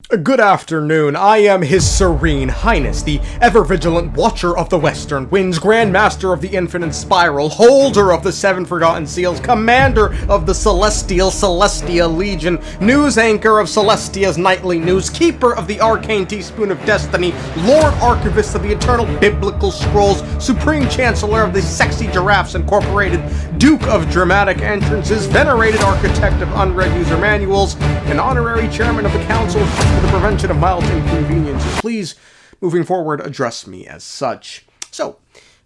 Good afternoon, I am His Serene Highness, the ever-vigilant Watcher of the Western Winds, Grand Master of the Infinite Spiral, Holder of the Seven Forgotten Seals, Commander of the Celestia Legion, News Anchor of Celestia's Nightly News, Keeper of the Arcane Teaspoon of Destiny, Lord Archivist of the Eternal Biblical Scrolls, Supreme Chancellor of the Sexy Giraffes Incorporated, Duke of Dramatic Entrances, Venerated Architect of Unread User Manuals, and Honorary Chairman of the Council for the Prevention of Mild Inconveniences. Please, moving forward, address me as such. So,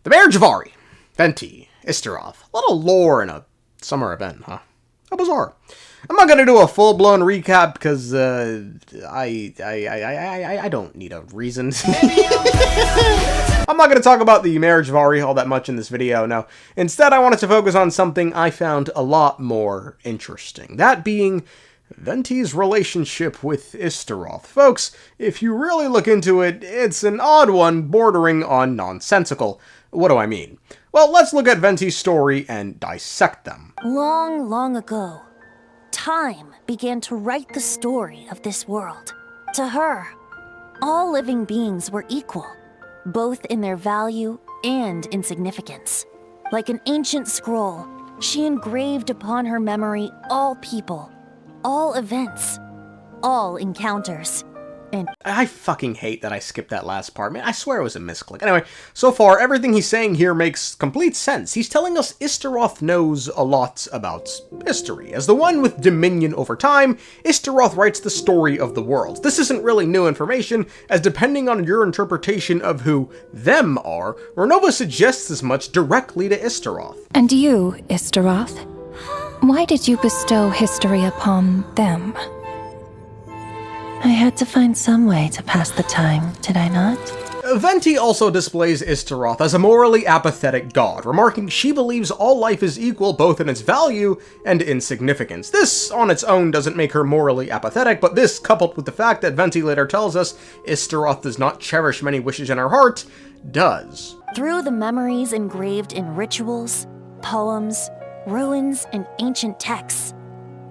the Marriage of Ari, Venti, Istaroth, a little lore in a summer event, huh? How bizarre. I'm not gonna do a full-blown recap because, I don't need a reason. I'm not gonna talk about the Marriage of Ari all that much in this video, no. Instead, I wanted to focus on something I found a lot more interesting. That being Venti's relationship with Istaroth. Folks, if you really look into it, it's an odd one bordering on nonsensical. What do I mean? Well, let's look at Venti's story and dissect them. Long, long ago, time began to write the story of this world. To her, all living beings were equal, both in their value and in significance. Like an ancient scroll, she engraved upon her memory all people, all events, all encounters, and I fucking hate that I skipped that last part, man. I swear it was a misclick. Anyway, so far, everything he's saying here makes complete sense. He's telling us Istaroth knows a lot about history. As the one with dominion over time, Istaroth writes the story of the world. This isn't really new information, as depending on your interpretation of who them are, Renova suggests as much directly to Istaroth. And you, Istaroth? Why did you bestow history upon them? I had to find some way to pass the time, did I not? Venti also displays Istaroth as a morally apathetic god, remarking she believes all life is equal both in its value and insignificance. This, on its own, doesn't make her morally apathetic, but this, coupled with the fact that Venti later tells us Istaroth does not cherish many wishes in her heart, does. through the memories engraved in rituals, poems, ruins, and ancient texts,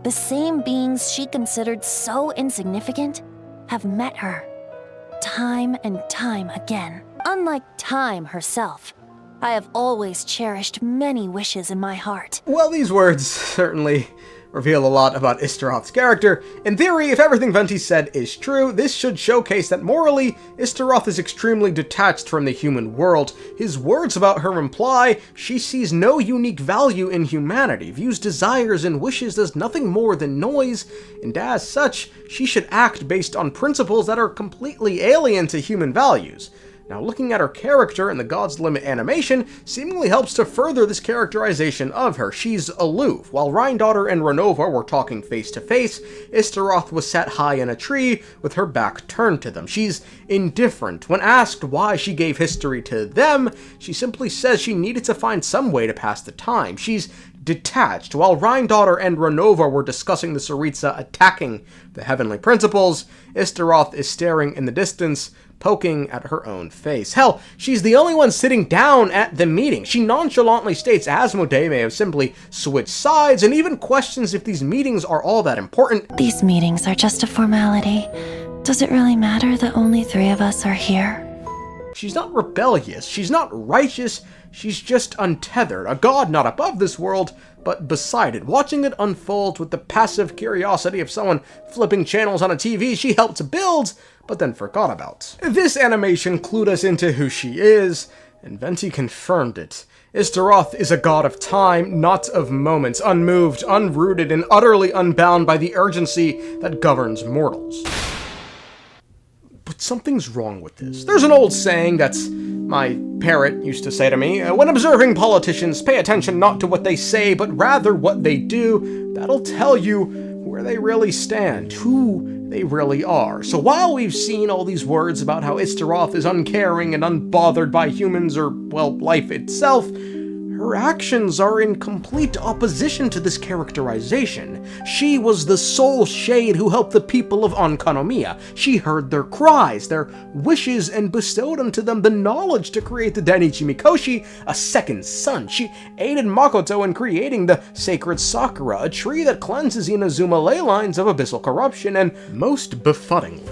the same beings she considered so insignificant have met her, time and time again. Unlike time herself, I have always cherished many wishes in my heart. Well, these words certainly reveal a lot about Istaroth's character. In theory, if everything Venti said is true, this should showcase that morally, Istaroth is extremely detached from the human world. His words about her imply she sees no unique value in humanity, views desires and wishes as nothing more than noise, and as such, she should act based on principles that are completely alien to human values. Now, looking at her character in the God's Limit animation seemingly helps to further this characterization of her. She's aloof. While Rhindaughter and Renova were talking face to face, Istaroth was sat high in a tree with her back turned to them. She's indifferent. When asked why she gave history to them, she simply says she needed to find some way to pass the time. She's detached. While Rhindaughter and Renova were discussing the Tsaritsa attacking the heavenly principles, Istaroth is staring in the distance, poking at her own face. Hell, she's the only one sitting down at the meeting. She nonchalantly states Asmodee may have simply switched sides, and even questions if these meetings are all that important. These meetings are just a formality. Does it really matter that only 3 of us are here? She's not rebellious, she's not righteous, she's just untethered, a god not above this world, but beside it, watching it unfold with the passive curiosity of someone flipping channels on a TV she helped build, but then forgot about. This animation clued us into who she is, and Venti confirmed it. Istaroth is a god of time, not of moments, unmoved, unrooted, and utterly unbound by the urgency that governs mortals. But something's wrong with this. There's an old saying that's my parrot used to say to me, when observing politicians, pay attention not to what they say, but rather what they do. That'll tell you where they really stand, who they really are. So while we've seen all these words about how Istaroth is uncaring and unbothered by humans or, well, life itself, her actions are in complete opposition to this characterization. She was the sole shade who helped the people of Onkanomiya. She heard their cries, their wishes, and bestowed unto them the knowledge to create the Dainichi Mikoshi, a second son. She aided Makoto in creating the sacred Sakura, a tree that cleanses Inazuma ley lines of abyssal corruption, and most befuddlingly,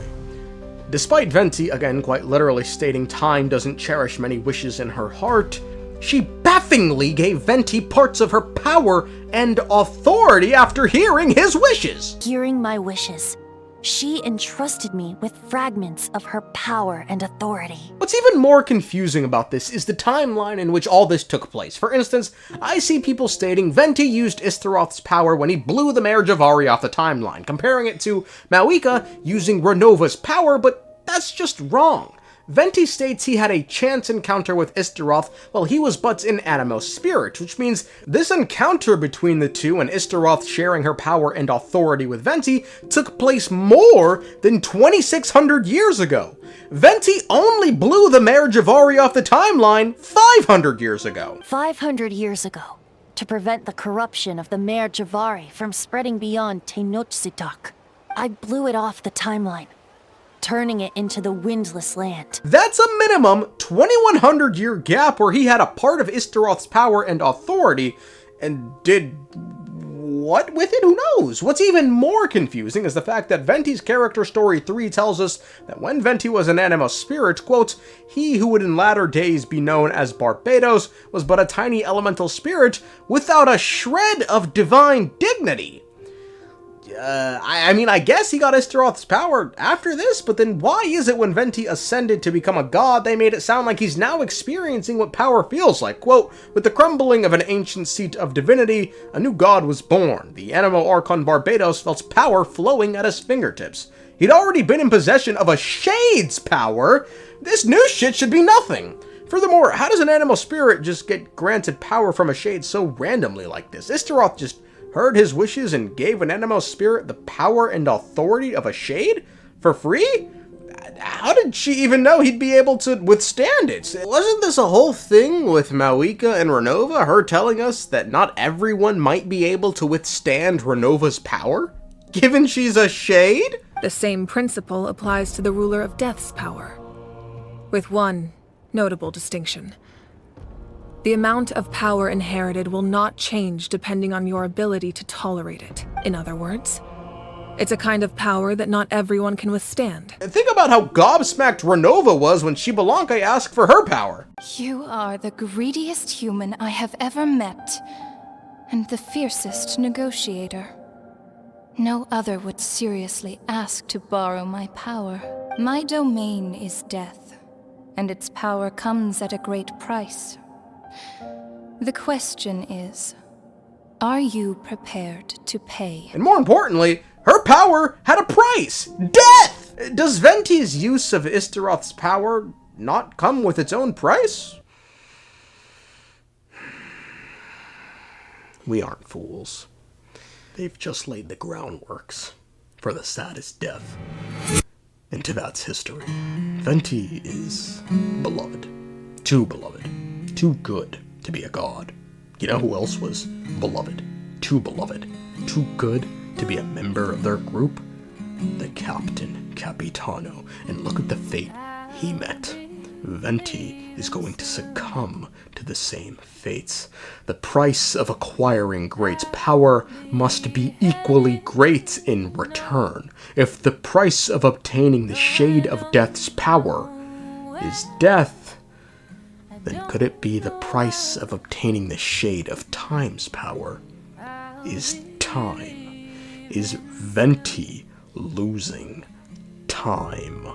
Despite Venti, again quite literally stating time doesn't cherish many wishes in her heart, she baffingly gave Venti parts of her power and authority after hearing his wishes. Hearing my wishes, she entrusted me with fragments of her power and authority. What's even more confusing about this is the timeline in which all this took place. For instance, I see people stating Venti used Istaroth's power when he blew the Mare Javari off the timeline, comparing it to Mawika using Renova's power, but that's just wrong. Venti states he had a chance encounter with Istaroth while he was but an Animo spirit, which means this encounter between the two and Istaroth sharing her power and authority with Venti took place more than 2,600 years ago. Venti only blew the Mare Javari off the timeline 500 years ago. 500 years ago, to prevent the corruption of the Mare Javari from spreading beyond Tenochtitlan, I blew it off the timeline, turning it into the Windless Land. That's a minimum 2,100 year gap where he had a part of Istaroth's power and authority, and did what with it? Who knows? What's even more confusing is the fact that Venti's character story 3 tells us that when Venti was an Animo spirit, quote, he who would in latter days be known as Barbados was but a tiny elemental spirit without a shred of divine dignity. I mean, I guess he got Istaroth's power after this, but then why is it when Venti ascended to become a god, they made it sound like he's now experiencing what power feels like? Quote, with the crumbling of an ancient seat of divinity, a new god was born. The Animo Archon Barbados felt power flowing at his fingertips. He'd already been in possession of a shade's power. This new shit should be nothing. Furthermore, how does an Animo spirit just get granted power from a shade so randomly like this? Istaroth just heard his wishes and gave an Animo spirit the power and authority of a shade? For free? How did she even know he'd be able to withstand it? Wasn't this a whole thing with Mawika and Renova? Her telling us that not everyone might be able to withstand Renova's power? Given she's a shade? The same principle applies to the ruler of Death's power, with one notable distinction. The amount of power inherited will not change depending on your ability to tolerate it. In other words, it's a kind of power that not everyone can withstand. Think about how gobsmacked Renova was when Xbalanque asked for her power. You are the greediest human I have ever met, and the fiercest negotiator. No other would seriously ask to borrow my power. My domain is death, and its power comes at a great price. The question is, are you prepared to pay? And more importantly, her power had a price! Death! Does Venti's use of Istaroth's power not come with its own price? We aren't fools. They've just laid the groundworks for the saddest death in Teyvat's history. Venti is beloved. Too beloved. Too good to be a god. You know who else was beloved? Too good to be a member of their group? The Captain Capitano. And look at the fate he met. Venti is going to succumb to the same fates. The price of acquiring great power must be equally great in return. If the price of obtaining the Shade of Death's power is death, then could it be the price of obtaining the Shade of Time's power is time? Is Venti losing time?